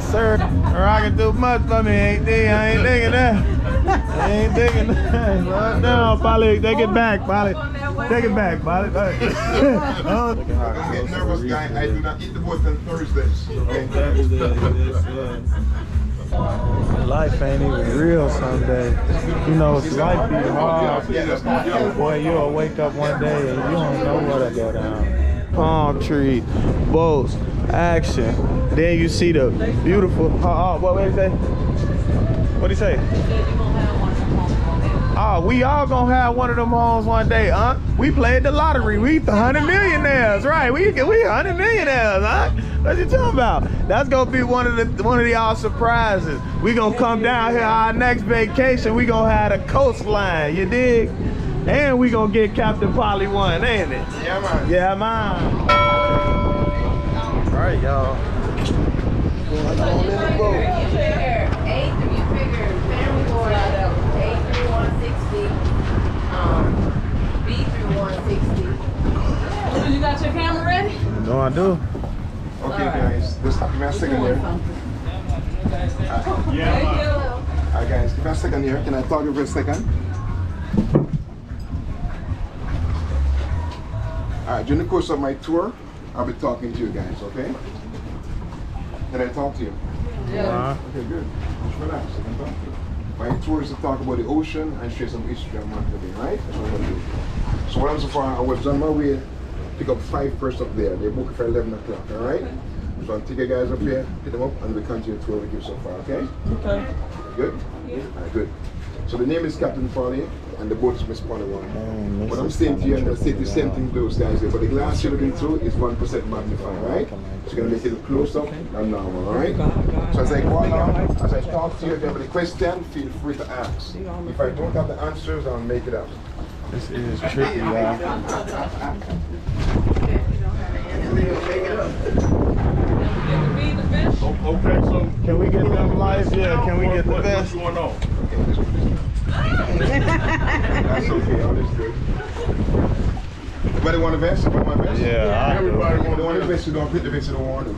Yes, sir. Rocking too much for me, ain't they? I ain't digging that. I ain't digging that. Slow down, Polly. Take it back, Polly. Take it back, Polly. Get nervous, guy. I do not eat the boat on Thursdays. Life ain't even real some days. You know, life be hard. Boy, you'll wake up one day and you don't know what'll go down. Palm trees, boats, action. Then you see the beautiful. What did he say? What did he say? Oh, we all gonna have one of them homes one day, huh? We played the lottery. We 100 millionaires, right? We 100 millionaires, huh? What you talking about? That's gonna be one of y'all surprises. We gonna come down here our next vacation. We gonna have a coastline, you dig? And we gonna get Captain Polly one, ain't it? Yeah, man. Yeah, man. All right, y'all. Going on in the boat. You figure family board out of A through 160, B through 160. You got your camera ready? No, I do. Okay, guys, just give me a second here. Alright, guys, give me a second here. Can I talk to you for a second? Alright, during the course of my tour, I'll be talking to you guys, okay? Can I talk to you? Yeah. Okay, good. Just relax, I can talk to you. My tour is to talk about the ocean and share some history on Monday, right? That's what I'm going to do. So what I'm so far, I was on my way, pick up 5 first up there. They book for 11 o'clock, alright? So I'll take you guys up here, pick them up, and we continue the tour we give so far, okay? Okay. Good? Yeah. Alright, good. So the name is Captain Polly, and the boat is Miss Polly 1. What I'm saying to you, I'm going to say the same thing to those guys here, but the glass you're looking through is 1% magnified, right? So you're going to make it close up and normal, alright? So as I go along, as I talk to you, if you have any question, feel free to ask. If I don't have the answers, I'll make it up. This is tricky, y'all. Okay, so can we get them lights? Yeah, can we get the best? What's going on? That's okay, all is good. Everybody want a vest? Everybody want a vest? Yeah, Everybody want a vest. You don't put the vest, you don't want them.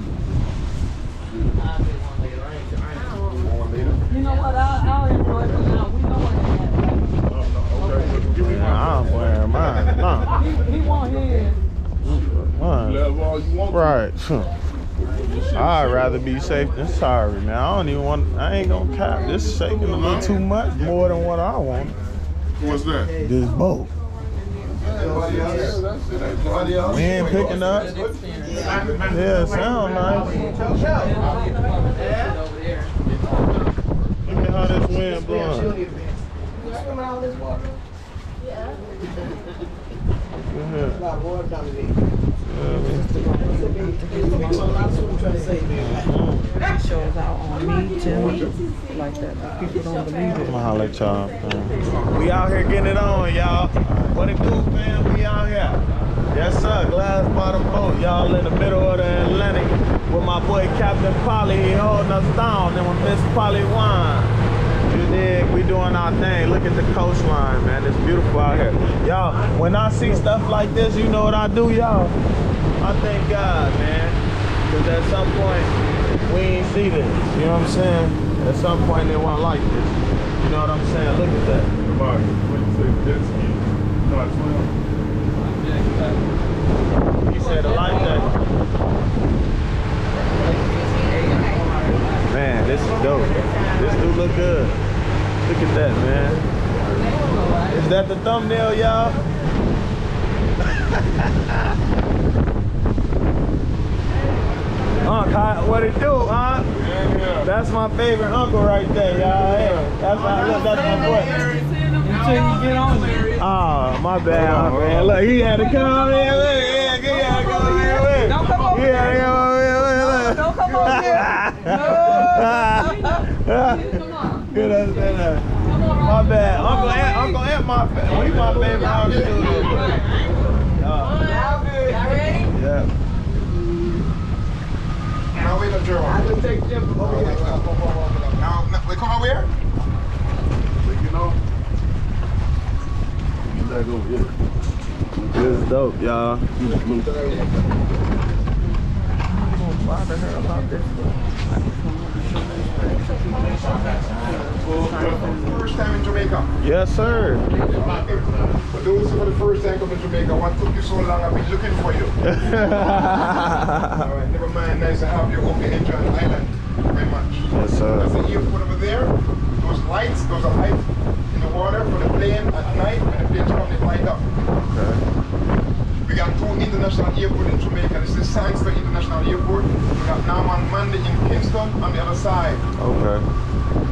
You know what? I'll enjoy it now. We know what Okay. I'm wearing mine. he want his. Right. I'd rather be safe than sorry, man. I ain't gonna cap. This is shaking a little too much, more than what I want. What's that? This boat. We ain't picking up. Yeah, sound nice. Look at how this wind blowing. Shows out on me, Jimmy, like that. People don't believe it. I'ma holler at y'all. We out here getting it on, y'all. What it do, fam? We out here. Yes, sir. Glass bottom boat. Y'all in the middle of the Atlantic with my boy Captain Polly. He holding us down. And with Miss Polly 1. You dig? We doing our thing. Look at the coastline, man. It's beautiful out here. Y'all, when I see stuff like this, you know what I do, y'all? I thank God, man. Because at some point, we ain't see this. You know what I'm saying? At some point, they weren't like this. You know what I'm saying? Look at that. What you say, jet ski? No, I swim. He said a life jacket. Man, this is dope. This do look good. Look at that, man. Is that the thumbnail, y'all? What it do, huh? Yeah. That's my favorite uncle right there, y'all. Hey, that's my boy. Until you get on there. Oh, my bad, man. Look, he had to come in. Look, he had to come in. Look. Don't come over He had to come in. Look. Don't come over here. Come on. Good understand that. My bad. Uncle Ant, my favorite. We my favorite uncle too. Y'all ready? Yeah. Now wait a minute. I can take them over here. Now, we come over here? You know? Let go, yeah. This is dope, y'all. bother her about this, but I just wanted to show you. First time in Jamaica. Yes, sir. For those who for the first time coming to Jamaica, what took you so long? I've been looking for you. Alright, never mind. Nice to have you. Hope you enjoy the island very much. Yes, sir. That's the airport over there. Those lights, those are lights in the water for the plane at night. When the planes come, they light up. Okay. We got two international airports in Jamaica. This is Sangster International Airport. We got Norman Mandy in Kingston on the other side. Okay.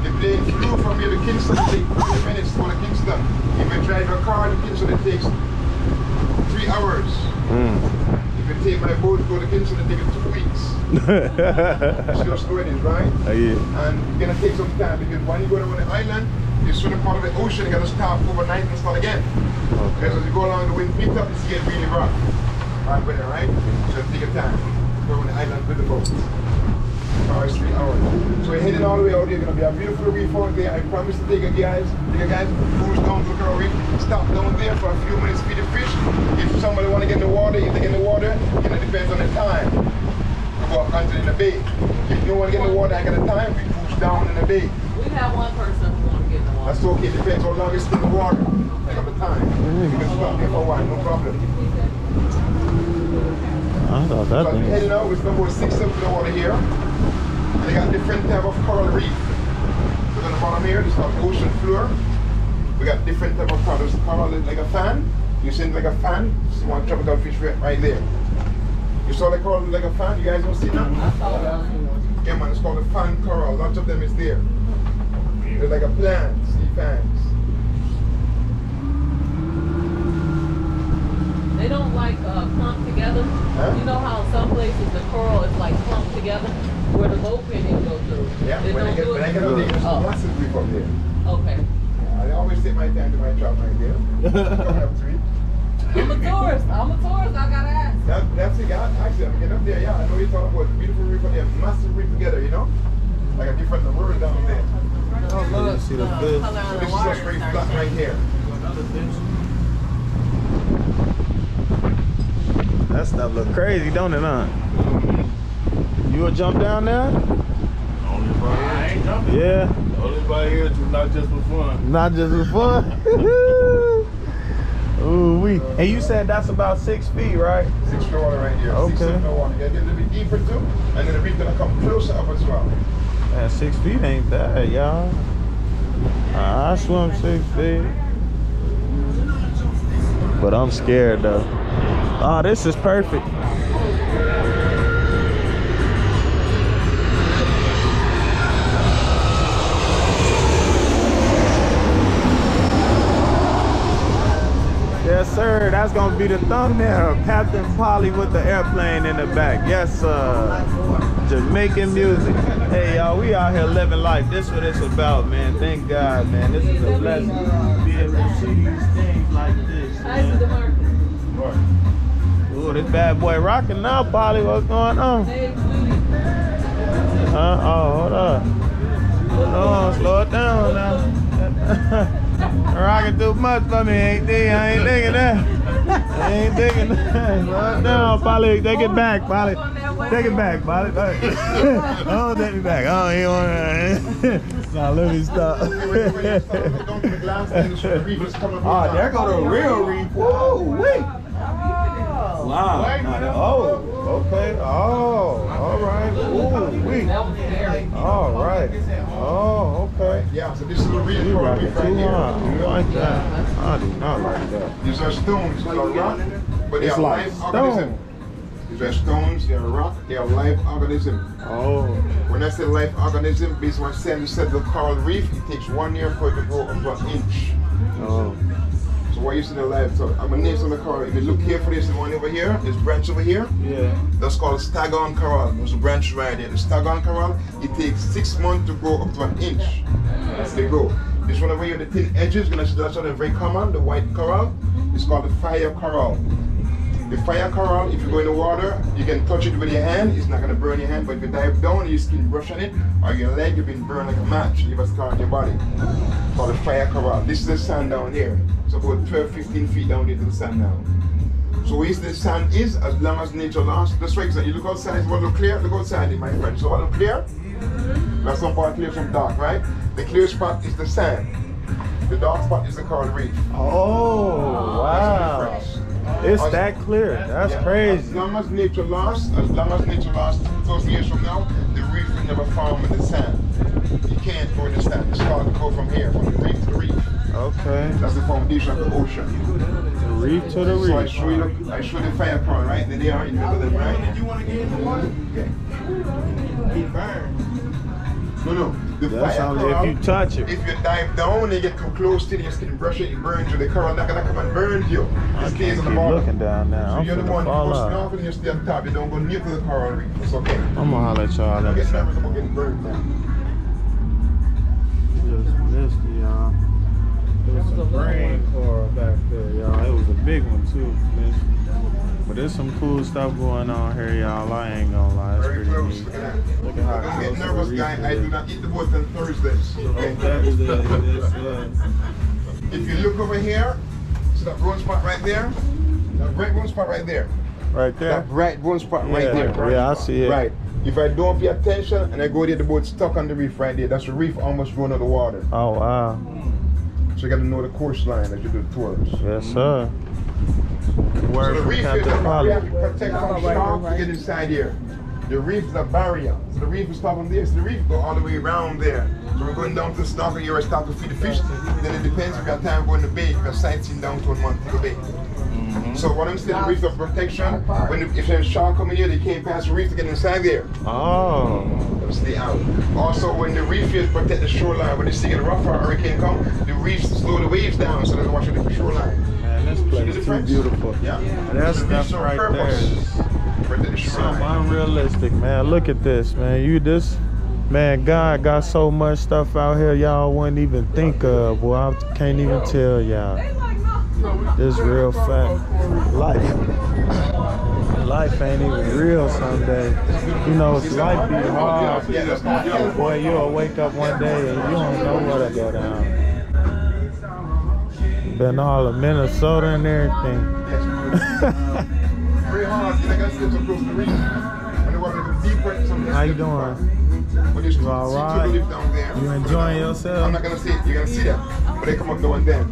The plane flew from here to Kingston. It takes 30 minutes to go to Kingston. If you drive a car to Kingston, it takes 3 hours. If you take my boat to go to Kingston, it takes 2 weeks. See how slow it is, right? Yeah. And it's gonna take some time because when you go down the island, you're swimming part of the ocean, you gotta stop overnight and start again. Okay. Because as you go along, the wind picks up, it's getting really rough. Right with it, right? So take your time. Go on the island with the boat. 3 hours. So we're heading all the way out here. Gonna be a beautiful reef out there. I promise to take you guys, cruise down to the coral reef, stop down there for a few minutes, feed the fish. If somebody wanna get in the water, you take in the water, you know, it depends on the time. We go up onto in the bay. If you don't wanna get in the water, I got the time, we cruise down in the bay. We have one person who want to get in the water. That's okay, depends how long it's in the water. I got the time. You can stop there for a while, no problem. I thought So that I'm thing. heading out, we spend about 6 steps in the water here. And they got different type of coral reef. So on the bottom here, this is called ocean floor. We got different type of corals. Coral like a fan. You see it like a fan. This one tropical fish right there. You saw the coral like a fan? You guys don't see that? I saw that. Yeah man, it's called a fan coral. Lots of them is there. They're like a plant, sea fans. They don't like clump together. Huh? You know how some places the coral is like clumped together where the boat can't go through. Yeah, They when I don't get do up it. there, there's Oh. massive reef up there. Okay. I always take my time to my job right there. Coming up to it. I'm a tourist. I gotta ask. That's it, guys. Actually, I'm getting up there, yeah. I know you're talking about beautiful reef up there, massive reef together, you know? Like a different world down there. Oh, look. see the color fish? So of this the is water just very starts flat right here. That stuff look crazy, don't it, huh? You will jump down there? Only if I ain't jumping. Yeah. Only if I here to, not just for fun. Not just for fun. Ooh, we. And you said that's about 6 feet, right? 6 feet water right here. Okay. 6 feet of water. You gotta get a little bit deeper too, and then the reef gonna come closer up as well. Man, 6 feet ain't bad, y'all. I swim 6 feet. But I'm scared though. Oh, this is perfect. Yes, sir. That's gonna be the thumbnail. Captain Polly with the airplane in the back. Yes, sir. Jamaican music. Hey, y'all, we out here living life. This is what it's about, man. Thank God, man. This is a blessing. Be able to see these things like this, Nice to man. Ooh, this bad boy rocking now, Polly. What's going on? Hey, sweetie. Oh, hold up. Hold on, slow it down now. Rocking too much for me, ain't they? I ain't digging that. I ain't digging that. Slow it down, Polly. Take it back, Polly. Take it back, Polly. Oh, take me back. Oh, you want to. Now, let me stop. Oh, there go the real reef. Whoa, wait. Wow. Oh, okay. Oh, all right. Ooh, wait. All right. Oh, okay. Yeah, so this is the real You coral rocking reef too right here. hard. You like that? I do not like that. These are stones, they are rock, but they It's are like live stone. organism. These are stones, they are rock, they are live organism. Oh. When I say live organism, based on what Sandy said, the coral reef, it takes 1 year for it to grow up to 1 inch. Oh. So why you see the live? So I'm gonna name some of the coral. If you look carefully, there's one over here, this branch over here. Yeah. That's called staghorn coral. There's a branch right there. The staghorn coral, it takes 6 months to grow up to 1 inch. That's the grow. This one over here, the thin edges, gonna see that's something very common, the white coral. It's called the fire coral. The fire coral, if you go in the water, you can touch it with your hand, it's not gonna burn your hand, but if you dive down, your skin brush on it, or your leg, you've been burned like a match, you have a scar on your body. It's called the fire coral. This is the sand down here. It's about 12-15 feet down here to the sand now. So where the sand is, as long as nature lasts, that's right. You look outside, it's what look clear, look outside, my friend. So what look clear? That's some part clear, some dark, right? The clear spot is the sand. The dark spot is the coral reef. Oh, wow. It's that clear. That's crazy. As long as nature lasts, 2,000 years from now, the reef will never form in the sand. You can't go in the sand. It's hard to go from here, from the reef to the reef. Okay. That's the foundation of the ocean. The reef to the reef. So I show you the fire prawn, right? Then they are in the middle of them, right? Did you want to get in the water? Okay. It burns. No. The That's fire only prawn, if you touch it. if you dive down and you get too close to it, your skin brush it, it burns you. The coral not gonna come and burn you. I It stays can't on the keep bottom. looking down now. So I'm you're the finna one who fall goes out. snorkeling and you stay on top. You don't go near to the coral reef. It's okay. I'm gonna holler at y'all in a Get second. nervous about getting burned now. Just missed it, y'all. There was some brain coral back there, y'all. It was a big one too, man. But there's some cool stuff going on here, y'all. I ain't gonna lie, it's Very pretty close. neat. Look at that. Look at how Don't close get the nervous, reef guy. I is. do not eat the boat on Thursdays. Okay? If you look over here, see that brown spot right there? That bright brown spot right there. Right there? That bright brown spot right Yeah, there. yeah, I see it. Right. If I don't pay attention and I go there, the boat's stuck on the reef right there. That's the reef almost going out of the water. Oh, wow. So you got to know the coastline as you do the tours. Yes, sir. Word So the from reef is Captain a Polly. barrier to protect from sharks to get inside here. The reef is a barrier. So the reef is stopping there. So the reef go all the way around there. So we're going down to the snorkel here and start to feed the fish. Then it depends if you have time going to the bay, if you're sightseeing down to Montego Bay. So what I'm saying, the reef of protection, if there's a shark coming here, they can't pass the reef to get inside there. Oh. They'll stay out. Also, when the reef is protect the shoreline, when the sea get rough or hurricane come, the reefs slow the waves down so they don't wash out the shoreline. Man, this place is too difference? beautiful. Yeah. And that The reefs stuff on right there purpose. is Protect the something shoreline. unrealistic, man. Look at this, man. Man, God got so much stuff out here y'all wouldn't even think of. Boy, I can't even tell y'all. This real fact. Life ain't even real some days. You know, life be hard. Boy, you'll wake up one day and you don't know what'll go down. Been all of Minnesota and everything. Very hard. You're not gonna sit so close to the reef. When the water goes deeper, some How you doing? When there's You all sea right? turtle live down there. You enjoying yourself? I'm not gonna say it. You're gonna see them, but they come up now and then.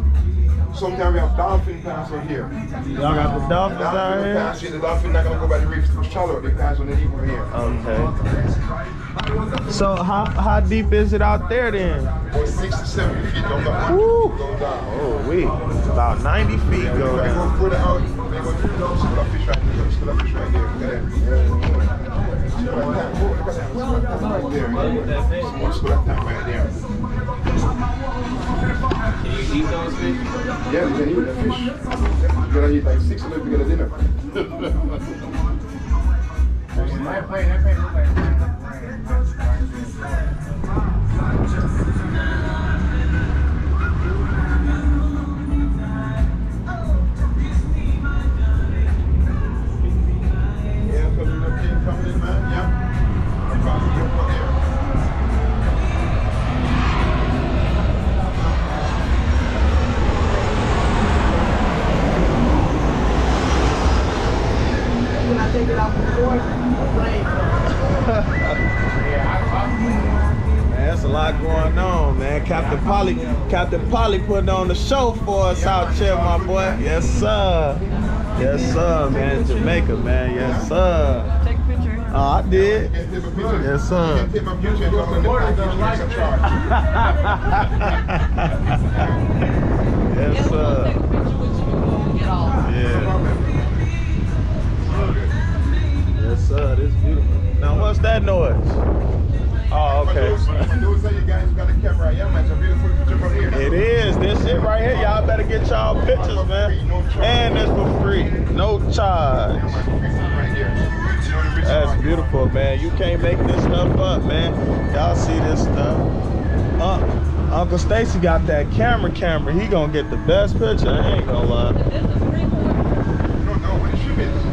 Sometimes we have dolphin pass out here. Y'all got the dolphins Dolphin out will here? pass here. The dolphin not gonna go by the reef. It's too shallow. They pass on the deep over here. Okay. So how deep is it out there then? About 60 to 70 feet down that Woo! one. Go down. Oh, we about 90 feet If go I down. go further out, they go to the school of fish right there. School of fish right there. Look at that. School of time. Oh, look at that. School of time right there. School of time right there. Can you eat those fish? Yeah, you can eat the fish. You gotta eat like 6 of them to get a dinner. That plane look like Yeah, so the plane coming in, man. Yeah. I'm about to get up there. When I take it out the door, Man, there's a lot going on, man. Captain Polly putting on the show for us out here, my boy. Yes, sir. Yes, sir, man. Jamaica, man. Yes, sir. take a picture. Oh, I did. You can take a picture. Yes, sir. You can take my picture and come on the package. It's a charge. Yes, sir. Take a picture with you and get off. Yeah. Yes, sir. This is beautiful. Now, what's that noise? Oh, okay. For those of you guys who got a camera, yeah, man, it's a beautiful picture from here. It is. This shit right here. Y'all better get y'all pictures, man. And it's for free. No charge. Right here. That's beautiful, man. You can't make this stuff up, man. Y'all see this stuff. Uncle Stacy got that camera. He gonna get the best picture. I ain't gonna lie. This is free for No, where the ship is.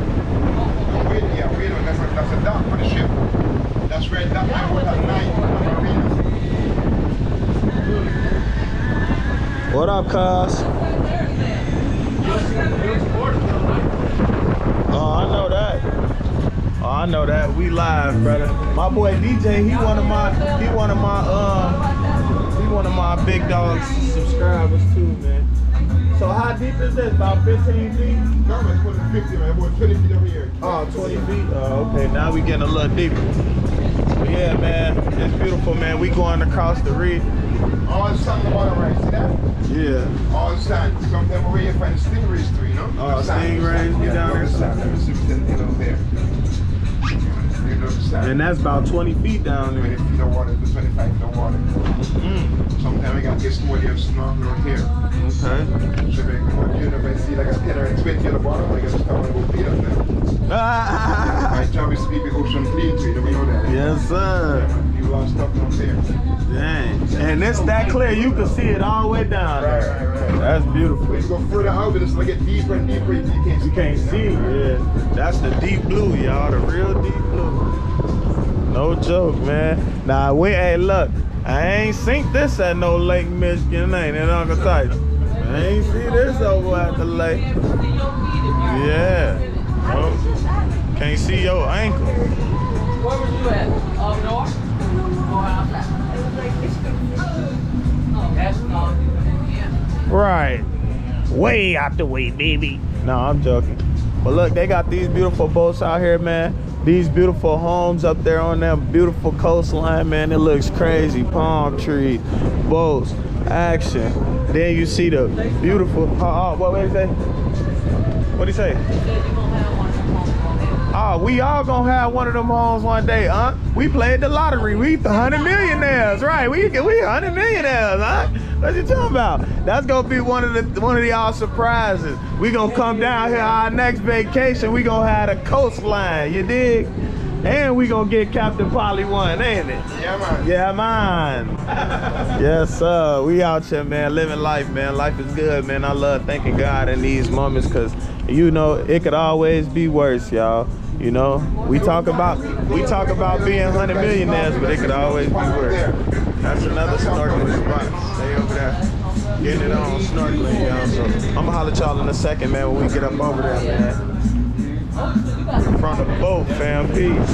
No, wait, that's a dock for the ship. That's right, that might work at night. What up, cuz? know that. We live, brother. My boy DJ, he one of my big dogs subscribers too, man. So how deep is this? About 15 feet? No, it's more than 50, man. About 20 feet over here. Oh, 20 feet? Oh, okay. Now we getting a little deeper. But yeah, man. It's beautiful, man. We going across the reef. All the sand on the bottom right, see that? Yeah. All the sand. Some of them over here find stingrays too, you know? Oh, stingrays be down there? Let me see if there's anything over there. And that's about 20 feet down 20 there. feet of water to 25 feet of water. Sometimes we got this more than snorkeling out here. Okay. So if I come out here, if I see like a 10 or 20 at the bottom, I just start to go feed up now. My job is to keep the ocean clean too, you know that? Yes, sir. You lost stuff down there. Dang. And it's that clear, you can see it all the way down there. Right. That's beautiful. When you go further out, it's like get deeper and deeper, you can't see. You can't see, yeah. That's the deep blue, y'all, the real deep blue. No joke, man. Nah, hey, look, I ain't seen this at no Lake Michigan, ain't it, Uncle Tyson? I ain't see this over at the lake. Yeah. Oh, can't see your ankle. Where were you at? Up north? Or out that? Oh, that's not yeah. Right. Way out the way, baby. No, I'm joking. But look, they got these beautiful boats out here, man. These beautiful homes up there on that beautiful coastline, man. It looks crazy. Palm trees, boats, action. Then you see the beautiful, what did he say? What did he say? Oh, we all gonna have one of them homes one day, huh? We played the lottery. We 100 millionaires, right? We 100 millionaires, huh? What you talking about? That's gonna be one of y'all surprises. We gonna come down here our next vacation. We gonna have a coastline, you dig? And we gonna get Captain Polly one, ain't it? Yeah, man. Yeah, man. Yes, sir. We out here, man, living life, man. Life is good, man. I love thanking God in these moments, because you know it could always be worse, y'all. You know, we talk about being 100 millionaires, but it could always be worse. That's another snorkeling spot. Stay over there, getting it on, snorkeling, y'all. So I'm gonna holler at y'all in a second, man, when we get up over there, man. From the boat, fam. Peace.